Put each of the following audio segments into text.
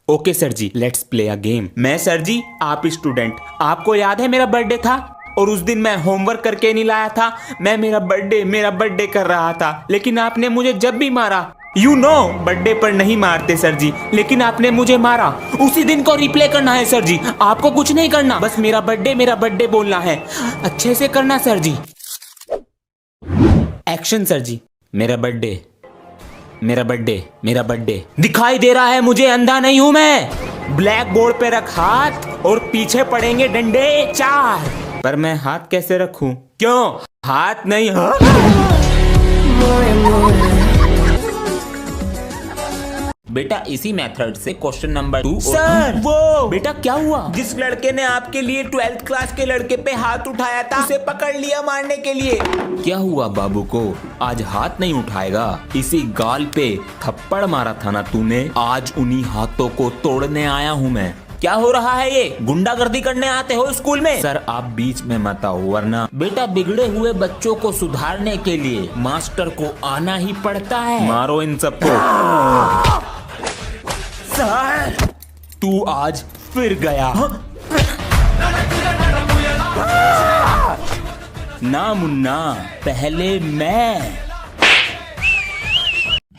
Okay sir ji, let's play a game. मैं sir ji, आप student. आपको याद है मेरा बर्थडे था और उस दिन मैं होमवर्क करके नहीं लाया था। मैं मेरा बर्थडे कर रहा था, लेकिन आपने मुझे जब भी मारा, यू नो बर्थडे पर नहीं मारते सर जी, लेकिन आपने मुझे मारा। उसी दिन को रिप्ले करना है सर जी, आपको कुछ नहीं करना, बस मेरा बर्थडे बोलना है। अच्छे से करना सर जी। एक्शन सर जी। मेरा बर्थडे दिखाई दे रहा है मुझे, अंधा नहीं हूं मैं। ब्लैक बोर्ड पे रख हाथ और पीछे पड़ेंगे डंडे 4। पर मैं हाथ कैसे रखूं? क्यों हाथ नहीं? बेटा इसी मेथड से क्वेश्चन नंबर 2। सर वो बेटा क्या हुआ? जिस लड़के ने आपके लिए 12th क्लास के लड़के पे हाथ उठाया था, उसे पकड़ लिया मारने के लिए। क्या हुआ बाबू को? आज हाथ नहीं उठाएगा? इसी गाल पे थप्पड़ मारा था ना तूने, आज उन्हीं हाथों को तोड़ने आया हूँ मैं। क्या हो रहा है ये? गुंडागर्दी करने आते हो स्कूल में? सर आप बीच में मत आओ, वरना बेटा बिगड़े हुए बच्चों को सुधारने के लिए मास्टर को आना ही पड़ता है। मारो इन सबको। सर तू आज फिर गया। ना मुन्ना, पहले मैं।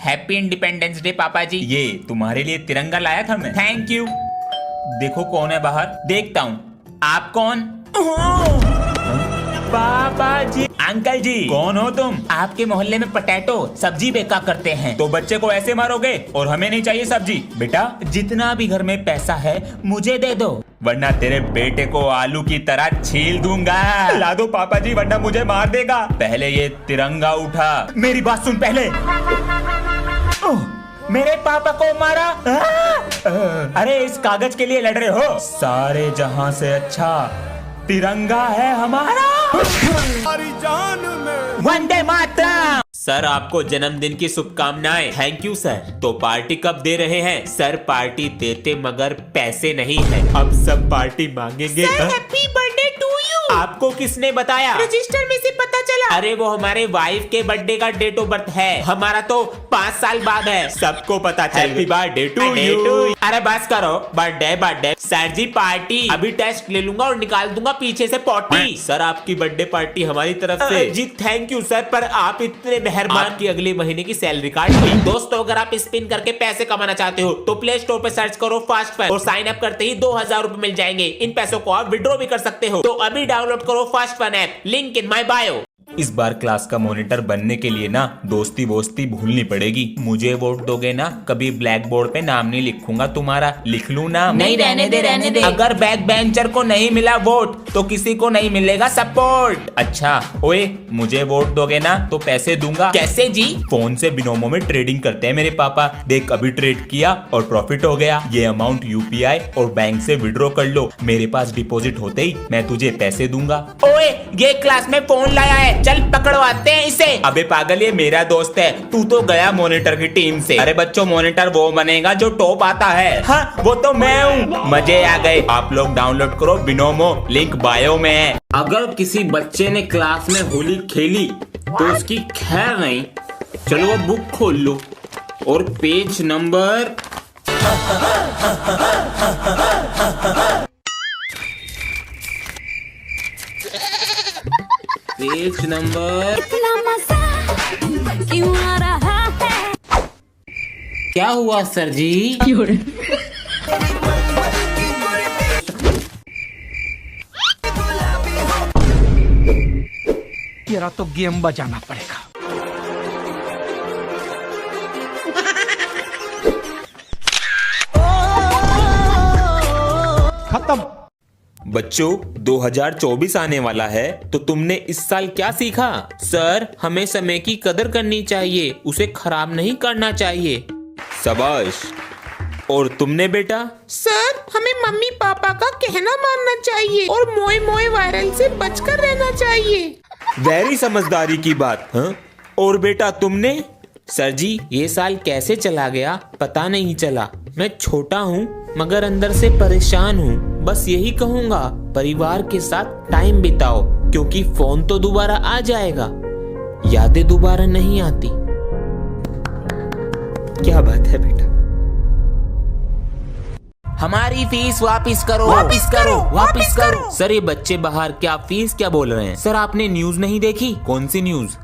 हैप्पी इंडिपेंडेंस डे पापा जी। ये तुम्हारे लिए तिरंगा लाया था मैं। Thank you. देखो कौन है बाहर। देखता हूँ। आप कौन? पापा जी। अंकल जी कौन हो तुम? आपके मोहल्ले में पटेटो सब्जी बेचा करते हैं, तो बच्चे को ऐसे मारोगे? और हमें नहीं चाहिए सब्जी। बेटा जितना भी घर में पैसा है मुझे दे दो, वरना तेरे बेटे को आलू की तरह छील दूंगा। ला दो पापा जी, वरना मुझे मार देगा। पहले ये तिरंगा उठा। मेरी बात सुन पहले। मेरे पापा को मारा। अरे इस कागज के लिए लड़ रहे हो? सारे जहां से अच्छा तिरंगा है हमारा। हमारी जान में वंदे मातरम। सर आपको जन्मदिन की शुभकामनाएं। Thank you sir. तो पार्टी कब दे रहे हैं? सर पार्टी देते मगर पैसे नहीं है, अब सब पार्टी मांगेंगे। Happy birthday to you. आपको किसने बताया? रजिस्टर में से पता चला। अरे वो हमारे वाइफ के बर्थडे का डेट ऑफ बर्थ है, हमारा तो 5 साल बाद है। सबको पता चल। Happy birthday to you. अरे बस करो, बर्थडे। सर जी पार्टी अभी टेस्ट ले लूंगा और निकाल दूंगा पीछे से पॉटी। सर आपकी बर्थडे पार्टी हमारी तरफ से। जी थैंक यू सर, पर आप इतने मेहरबान की अगले महीने की सैलरी काट ली। दोस्तों अगर आप स्पिन करके पैसे कमाना चाहते हो तो प्ले स्टोर पे सर्च करो फास्ट फन और साइन अप करते ही 2000 रुपए मिल जाएंगे। इन पैसों को आप विड्रॉ भी कर सकते हो, तो अभी डाउनलोड करो fast fun app, link in my bio. इस बार क्लास का मॉनिटर बनने के लिए ना दोस्ती वोस्ती भूलनी पड़ेगी। मुझे वोट दोगे ना? कभी ब्लैक बोर्ड पे नाम नहीं लिखूंगा तुम्हारा। लिख लूं नाम? नहीं रहने दे। अगर बैक बेंचर को नहीं मिला वोट तो किसी को नहीं मिलेगा सपोर्ट। अच्छा ओए, मुझे वोट दोगे ना तो पैसे दूंगा। कैसे जी? फोन से बिनोमो में ट्रेडिंग करते हैं मेरे पापा। देख अभी ट्रेड किया और प्रॉफिट हो गया। ये अमाउंट यूपीआई और बैंक से विड्रॉ कर लो। मेरे पास डिपॉजिट होते ही मैं तुझे पैसे दूंगा। ओए ये क्लास में फोन लाया है, चल पकड़वाते हैं इसे। अबे पागल ये मेरा दोस्त है, तू तो गया मॉनिटर की टीम से। अरे बच्चों मॉनिटर वो बनेगा जो टॉप आता है। हाँ वो तो मैं हूँ। मजे आ गए। आप लोग डाउनलोड करो बिनोमो, लिंक बायो में है। अगर किसी बच्चे ने क्लास में होली खेली तो उसकी खैर नहीं। चलो वो बुक खोल लो और पेज नंबर इतना मजा क्यों आ रहा है? क्या हुआ सर जी? तेरा तो गेम बजाना पड़ेगा। खत्म। बच्चों 2024 आने वाला है, तो तुमने इस साल क्या सीखा? सर हमें समय की कदर करनी चाहिए, उसे खराब नहीं करना चाहिए। शाबाश। और तुमने बेटा? सर हमें मम्मी पापा का कहना मानना चाहिए और मोए मोए वायरल से बचकर रहना चाहिए। वेरी समझदारी की बात। हाँ? और बेटा तुमने? सर जी ये साल कैसे चला गया पता नहीं चला। मैं छोटा हूँ मगर अंदर से परेशान हूँ। बस यही कहूँगा, परिवार के साथ टाइम बिताओ, क्योंकि फोन तो दोबारा आ जाएगा, यादें दोबारा नहीं आती। क्या बात है बेटा? हमारी फीस वापस करो, वापस करो, वापस करो। सर ये बच्चे बाहर क्या फीस क्या बोल रहे हैं? सर आपने न्यूज नहीं देखी? कौन सी न्यूज?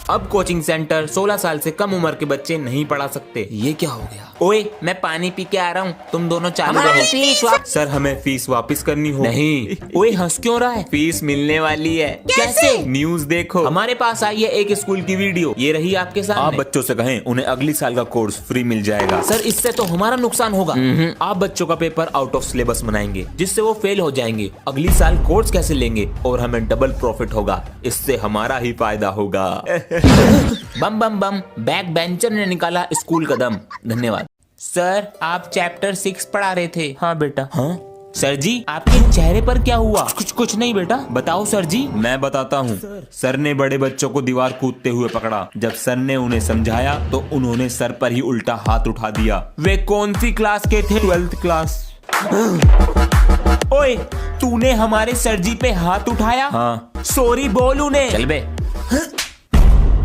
अब कोचिंग सेंटर 16 साल से कम उम्र के बच्चे नहीं पढ़ा सकते। ये क्या हो गया? ओए मैं पानी पी के आ रहा हूँ, तुम दोनों चालू रहो। सर हमें फीस वापस करनी हो। नहीं। ओए हंस क्यों रहा है? फीस मिलने वाली है। कैसे? न्यूज देखो, हमारे पास आई है एक स्कूल की वीडियो, ये रही आपके सामने। आप बच्चों से कहें उन्हें अगली साल का कोर्स फ्री मिल जाएगा। सर इससे तो हमारा नुकसान होगा। आप बच्चों का पेपर आउट ऑफ सिलेबस बनाएंगे जिससे वो फेल हो जाएंगे। अगली साल कोर्स कैसे लेंगे और हमें डबल प्रॉफिट होगा, इससे हमारा ही फायदा होगा। बम बम बम, बैक बेंचर ने निकाला स्कूल कदम। धन्यवाद। सर आप चैप्टर 6 पढ़ा रहे थे? हाँ बेटा। हाँ सर जी आपके चेहरे पर क्या हुआ? कुछ नहीं बेटा। बताओ सर जी। मैं बताता हूँ। सर ने बड़े बच्चों को दीवार कूदते हुए पकड़ा। जब सर ने उन्हें समझाया तो उन्होंने सर पर ही उल्टा हाथ उठा दिया। वे कौन सी क्लास के थे? 12th class. ओए तूने हमारे सर जी पे हाथ उठाया? हाँ। सॉरी बोल उन्हें। चल बे।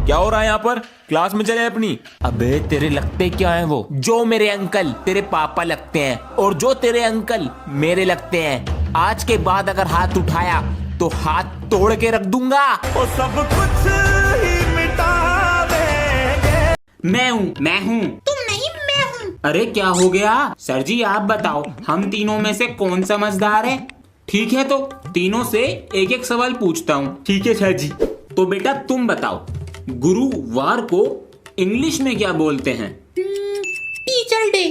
क्या हो रहा है यहाँ पर? क्लास में चले अपनी। अबे तेरे लगते क्या हैं वो? जो मेरे अंकल तेरे पापा लगते हैं और जो तेरे अंकल मेरे लगते हैं। आज के बाद अगर हाथ उठाया तो हाथ तोड़ के रख दूंगा और सब कुछ ही मिटा देंगे। मैं हूँ। तुम नहीं, मैं हूँ। अरे क्या हो गया? सर जी आप बताओ, हम तीनों में से कौन समझदार है? ठीक है तो तीनों से एक एक सवाल पूछता हूँ। ठीक है सर जी। तो बेटा तुम बताओ, गुरुवार को इंग्लिश में क्या बोलते हैं? Teacher day.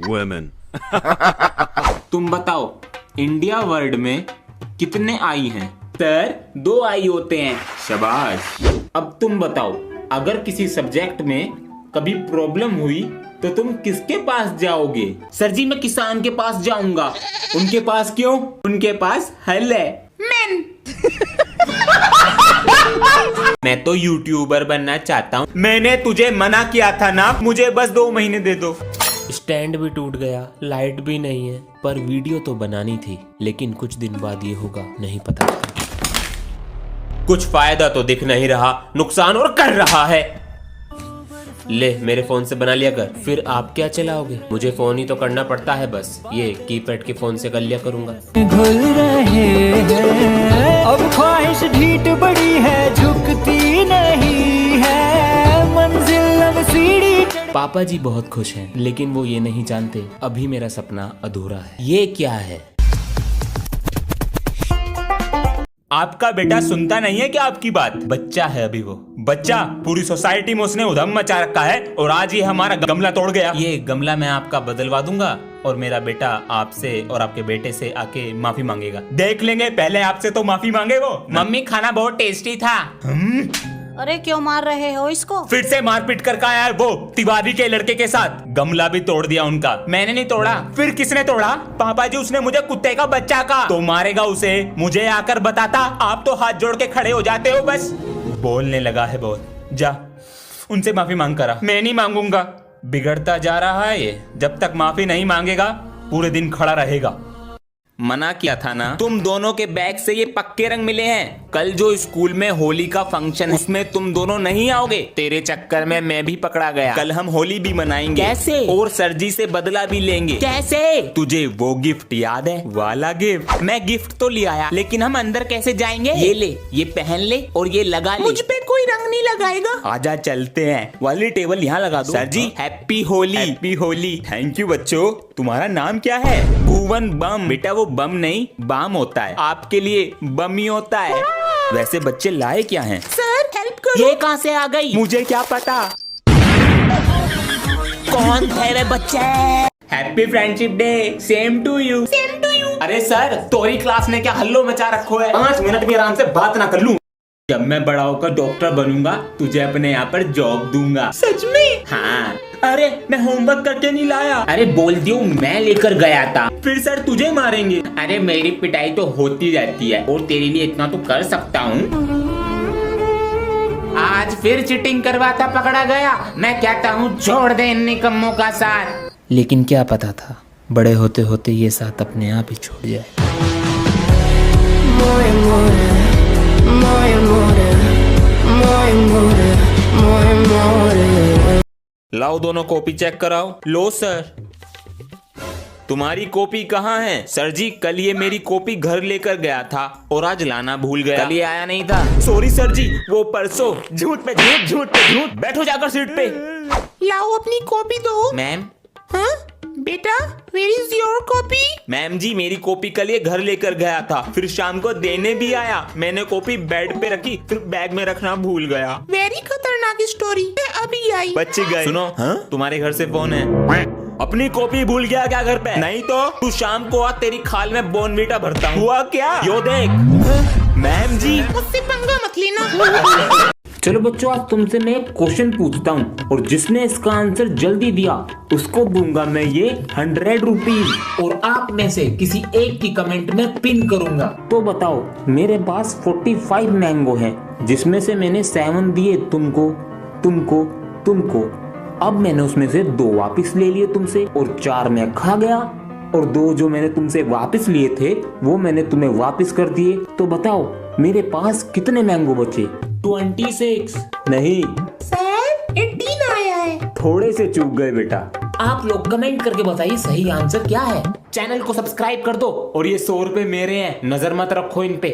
Women. तुम बताओ, इंडिया वर्ड में कितने आई हैं? सर 2 आई होते हैं। शाबाश। अब तुम बताओ, अगर किसी सब्जेक्ट में कभी प्रॉब्लम हुई तो तुम किसके पास जाओगे? सर जी मैं किसान के पास जाऊंगा। उनके पास क्यों? उनके पास हल है। मैन। मैं तो यूट्यूबर बनना चाहता हूँ। मैंने तुझे मना किया था ना, मुझे बस 2 महीने दे दो। स्टैंड भी टूट गया, लाइट भी नहीं है, पर वीडियो तो बनानी थी। लेकिन कुछ दिन बाद ये होगा नहीं पता। कुछ फायदा तो दिख नहीं रहा, नुकसान और कर रहा है। ले मेरे फोन से बना लिया कर। फिर आप क्या चलाओगे? मुझे फोन ही तो करना पड़ता है, बस ये कीपैड के फोन से कर लिया करूंगा। घुल रहे हैं अब ख्वाहिश ढीठ बड़ी है, झुकती नहीं है मंजिल अब सीढ़ी। पापा जी बहुत खुश हैं, लेकिन वो ये नहीं जानते अभी मेरा सपना अधूरा है। ये क्या है? आपका बेटा सुनता नहीं है क्या आपकी बात? बच्चा है अभी वो। बच्चा पूरी सोसाइटी में उसने उधम मचा रखा है और आज ये हमारा गमला तोड़ गया। ये गमला मैं आपका बदलवा दूंगा और मेरा बेटा आपसे और आपके बेटे से आके माफी मांगेगा। देख लेंगे, पहले आपसे तो माफी मांगे वो। मम्मी खाना बहुत टेस्टी था। अरे क्यों मार रहे हो इसको? फिर से मारपीट कर का आया वो तिवारी के लड़के के साथ। गमला भी तोड़ दिया उनका। मैंने नहीं तोड़ा। फिर किसने तोड़ा? पापा जी उसने मुझे कुत्ते का बच्चा कहा। तो मारेगा उसे, मुझे आकर बताता। आप तो हाथ जोड़ के खड़े हो जाते हो बस। बोलने लगा है बहुत। जा उनसे माफी मांग करा। मैं नहीं मांगूंगा। बिगड़ता जा रहा है ये, जब तक माफी नहीं मांगेगा पूरे दिन खड़ा रहेगा। मना किया था ना। तुम दोनों के बैग से ये पक्के रंग मिले हैं। कल जो स्कूल में होली का फंक्शन है उसमें तुम दोनों नहीं आओगे। तेरे चक्कर में मैं भी पकड़ा गया। कल हम होली भी मनाएंगे। कैसे? और सर जी से बदला भी लेंगे। कैसे? तुझे वो गिफ्ट याद है वाला गिफ्ट? मैं गिफ्ट तो ले आया, लेकिन हम अंदर कैसे जाएंगे? ये ले, ये पहन ले और ये लगा ले। मुझ पे कोई रंग नहीं लगाएगा। आजा चलते हैं। वाली टेबल यहाँ लगा दो। Sir ji happy Holi. Happy Holi. Thank you बच्चों। तुम्हारा नाम क्या है? भुवन बम। बेटा वो बम नहीं बाम होता है, आपके लिए बम ही होता है। वैसे बच्चे लाए क्या हैं? सर हेल्प करो। ये कहाँ से आ गई? मुझे क्या पता। कौन थे वे बच्चे? Happy friendship day. Same to you. Same to you. अरे सर तोरी क्लास ने क्या हल्लो मचा रखो है? 5 मिनट भी आराम से बात ना कर लूं? जब मैं बड़ा होकर डॉक्टर बनूंगा तुझे अपने यहाँ पर जॉब दूंगा। सच में? हाँ। अरे मैं होमवर्क करके नहीं लाया। अरे बोल दियो मैं लेकर गया था। फिर सर तुझे मारेंगे। अरे मेरी पिटाई तो होती रहती है और तेरे लिए इतना तो कर सकता हूँ। आज फिर चीटिंग करवाता पकड़ा गया। मैं कहता हूँ छोड़ दे इन निकम्मों का साथ। लेकिन क्या पता था बड़े होते होते ये साथ अपने आप ही छोड़ जाए। लाओ दोनों कॉपी चेक कराओ। लो सर। तुम्हारी कॉपी कहाँ है? सर जी कल ये मेरी कॉपी घर लेकर गया था और आज लाना भूल गया। कल ये आया नहीं था। सॉरी सर जी, वो परसों। झूठ पे झूठ, झूठ पे झूठ। बैठो जाकर सीट पे। लाओ अपनी कॉपी दो। मैम। हाँ बेटा, where is your copy? Ma'am ji मेरी कॉपी कल ये घर लेकर गया था, फिर शाम को देने भी आया। मैंने कॉपी बेड पे रखी, फिर बैग में रखना भूल गया। वेरी खतरनाक स्टोरी, अभी आई। बच्चे गए। सुनो, हाँ तुम्हारे घर से फोन है। अपनी कॉपी भूल गया क्या घर पे? नहीं तो तू शाम को आ, तेरी खाल में बोनवीटा भरता हूँ। हुआ क्या? यो देख। मैम जी मुझसे पंगा मत लेना। चलो बच्चों, आज तुमसे मैं एक क्वेश्चन पूछता हूँ और जिसने इसका आंसर जल्दी दिया उसको दूंगा मैं ये 100 रुपीज, और आप में से किसी एक की कमेंट में पिन करूंगा। तो बताओ, मेरे पास 45 मैंगो हैं, जिसमें से मैंने 7 दिए तुमको, तुमको, तुमको। अब मैंने उसमें से 2 वापस ले लिए तुमसे और 4 मैं खा गया, और 2 जो मैंने तुमसे वापस लिए थे वो मैंने तुम्हें वापस कर दिए। तो बताओ मेरे पास कितने मैंगो बचे? 26। नहीं सर 18 आया है। थोड़े से चूक गए बेटा। आप लोग कमेंट करके बताइए सही आंसर क्या है। चैनल को सब्सक्राइब कर दो, और ये 100 रुपए मेरे हैं, नजर मत रखो इन पे।